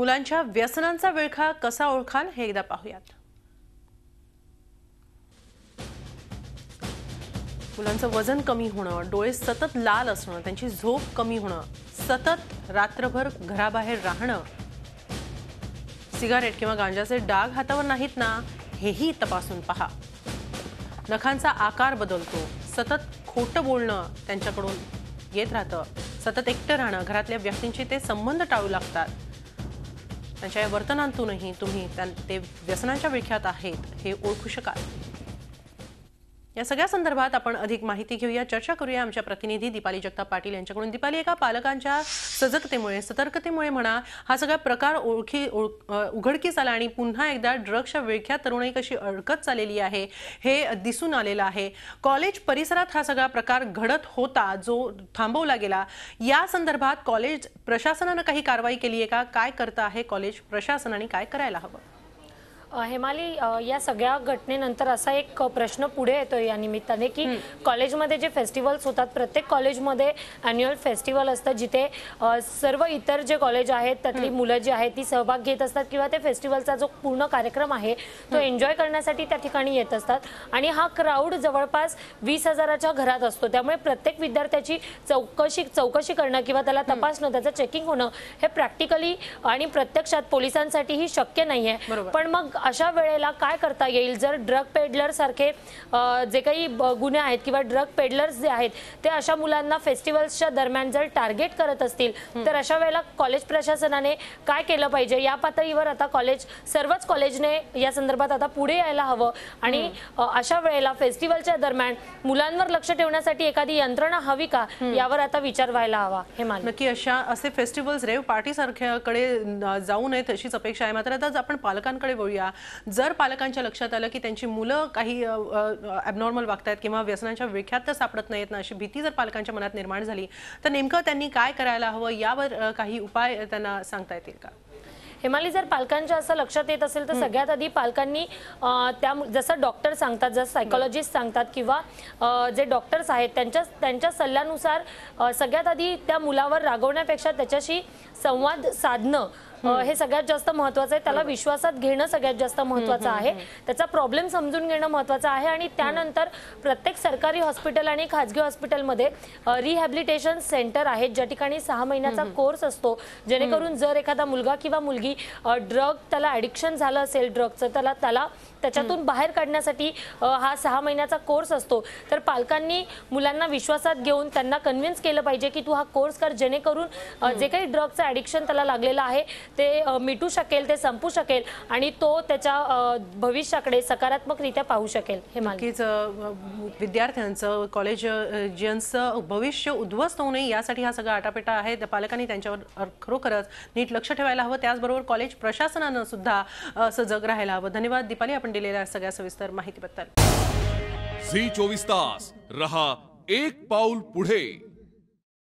मुलांच्या व्यसनांचा विळखा कसा ओळखाल हे एकदा पाहूयात। मुलांचं वजन कमी होणं, डोळे सतत लाल असणं, त्यांची झोप कमी होणं, सतत रात्रभर घराबाहेर राहणं, सिगारेट किंवा गांजाचे डाग हातावर नाहीत ना, हेही तपासून पहा। नखांचा आकार बदलतो, सतत खोटं बोलणं त्यांच्याकडून येत राहतं, सतत एकटं राहणं, घरातल्या व्यक्तींची ते संबंध टाळू लागतात। त्यांच्या वर्तनातूनही तुम्ही ते व्यसनांच्या विळख्यात आहेत हे ओळखू शकाल। या सगळ्या संदर्भात आपण अधिक माहिती घेऊया, चर्चा करूया आमच्या प्रतिनिधी दीपाली जगताप पाटील यांच्याकडून। दीपाली, एका पालकांच्या सजगतेमुळे, सतर्कतेमुळे म्हणा, हा सगळा प्रकार उघडकीस आला आणि पुन्हा एकदा ड्रग्सच्या विळख्यात तरुणाई कशी अडकत चाललेली आहे हे दिसून आलेलं आहे। कॉलेज परिसरात हा सगळा प्रकार घडत होता जो थांबवला गेला, या संदर्भात कॉलेज प्रशासनाने काही कारवाई केली आहे का? काय करत आहे कॉलेज प्रशासन आणि काय करायला हवं? हेमाली, या सगळ्या घटनेनंतर असा एक प्रश्न पुढे येतोय या निमित्ताने की कॉलेजमध्ये जे फेस्टिवल्स होतात, प्रत्येक कॉलेजमध्ये ॲन्युअल फेस्टिवल असतं जिथे सर्व इतर जे कॉलेज आहेत त्यातली मुलं जी आहेत ती सहभाग घेत असतात किंवा ते फेस्टिवलचा जो पूर्ण कार्यक्रम आहे तो एन्जॉय करण्यासाठी त्या ठिकाणी येत असतात। आणि हा क्राऊड जवळपास 20,000च्या घरात असतो, त्यामुळे प्रत्येक विद्यार्थ्याची चौकशी करणं किंवा त्याला तपासणं, त्याचं चेकिंग होणं हे प्रॅक्टिकली आणि प्रत्यक्षात पोलिसांसाठीही शक्य नाही आहे। पण मग अशा वेळेला काय करता येईल? जर ड्रग पेडलर सारखे जे काही गुन्हे आहेत किंवा ड्रग पेडलर्स जे आहेत ते अशा मुलांना फेस्टिवल्सच्या दरम्यान जर टार्गेट करत असतील तर अशा वेळेला कॉलेज प्रशासनाने काय केलं पाहिजे? या पातळीवर आता सर्वच कॉलेजने या संदर्भात आता पुढे यायला हवं आणि अशा वेळेला फेस्टिवलच्या दरम्यान मुलांवर लक्ष ठेवण्यासाठी एखादी यंत्रणा हवी का, यावर आता विचार व्हायला हवा। हे नक्की असे फेस्टिवल्स, रेव पार्टी सारख्याकडे जाऊ नयेत अशीच अपेक्षा आहे। मात्र आता आपण पालकांकडे वळूया। जर पालकांच्या लक्षात आलं की त्यांची मुलं काही ॲबनॉर्मल वागतायत किंवा व्यसनांच्या विळख्यात तर सापडत नाहीत ना, अशी भीती जर पालकांच्या मनात निर्माण झाली तर नेमकं त्यांनी काय करायला हवं, यावर काही उपाय त्यांना सांगता येतील का? हेमाली, जर पालकांच्या असं लक्षात येत असेल तर सगळ्यात आधी पालकांनी जसं डॉक्टर सांगतात, जसं सायकोलॉजिस्ट सांगतात किंवा जे डॉक्टर्स आहेत त्यांच्या सल्ल्यानुसार सगळ्यात आधी त्या मुलावर रागवण्यापेक्षा त्याच्याशी संवाद साधणं हे सगळ्यात जास्त महत्त्वाचं आहे। त्याला विश्वासात घेणं सगळ्यात जास्त महत्त्वाचं आहे, त्याचा प्रॉब्लेम समजून घेणं महत्त्वाचं आहे। आणि त्यानंतर प्रत्येक सरकारी हॉस्पिटल आणि खाजगी हॉस्पिटलमध्ये रिहॅबिलिटेशन सेंटर आहेत ज्या ठिकाणी 6 महिन्याचा कोर्स असतो, जेणेकरून जर एखादा मुलगा किंवा मुलगी त्याला ॲडिक्शन झालं असेल ड्रगचं, त्याला त्याच्यातून बाहेर काढण्यासाठी हा 6 महिन्याचा कोर्स असतो। तर पालकांनी मुलांना विश्वासात घेऊन त्यांना कन्व्हिन्स केलं पाहिजे की तू हा कोर्स कर, जेणेकरून जे काही ड्रगचं ॲडिक्शन त्याला लागलेलं आहे ते मिटू शकेल, ते संपू शकेल आणि तो त्याच्या भविष्याकडे सकारात्मकरित्या पाहू शकेल। हे नक्कीच विद्यार्थ्यांचं, कॉलेजियन्सचं भविष्य उद्ध्वस्त होऊ नये यासाठी हा सगळा आटापिटा आहे। पालकांनी त्यांच्यावर खरोखरच नीट लक्ष ठेवायला हवं, त्याचबरोबर कॉलेज प्रशासनानं सुद्धा सजग राहायला हवं। धन्यवाद दीपाली, आपण दिलेल्या सगळ्या सविस्तर माहितीबद्दल। झी 24 तास रहा एक पाऊल पुढे।